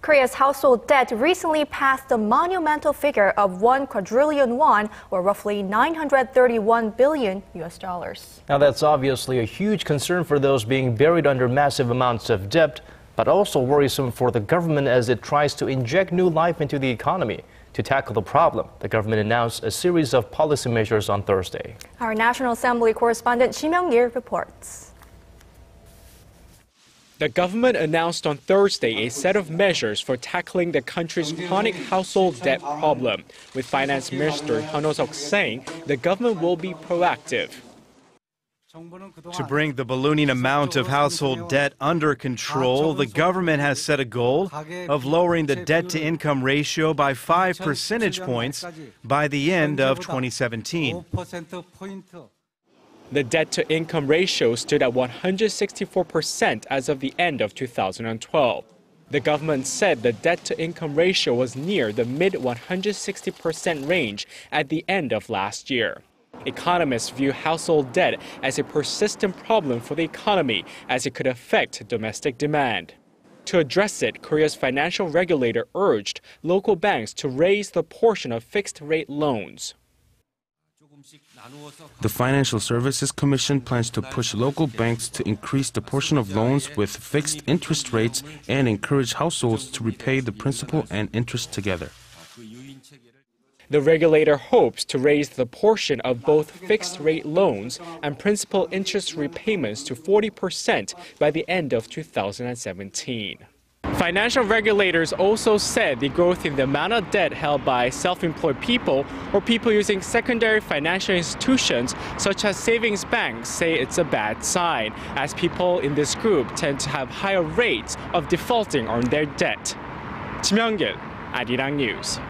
Korea's household debt recently passed the monumental figure of 1 quadrillion won, or roughly $931 billion. Now that's obviously a huge concern for those being buried under massive amounts of debt, but also worrisome for the government as it tries to inject new life into the economy. To tackle the problem, the government announced a series of policy measures on Thursday. Our National Assembly correspondent Ji Myung-kil reports. The government announced on Thursday a set of measures for tackling the country's chronic household debt problem, with Finance Minister Hyun Oh-seok saying the government will be proactive. To bring the ballooning amount of household debt under control, the government has set a goal of lowering the debt-to-income ratio by 5 percentage points by the end of 2017. The debt-to-income ratio stood at 164% as of the end of 2012. The government said the debt-to-income ratio was near the mid-160% range at the end of last year. Economists view household debt as a persistent problem for the economy as it could affect domestic demand. To address it, Korea's financial regulator urged local banks to raise the portion of fixed-rate loans. The Financial Services Commission plans to push local banks to increase the portion of loans with fixed interest rates and encourage households to repay the principal and interest together. The regulator hopes to raise the portion of both fixed-rate loans and principal interest repayments to 40% by the end of 2017. Financial regulators also said the growth in the amount of debt held by self-employed people or people using secondary financial institutions such as savings banks say it's a bad sign, as people in this group tend to have higher rates of defaulting on their debt. Ji Myung-kil, Arirang News.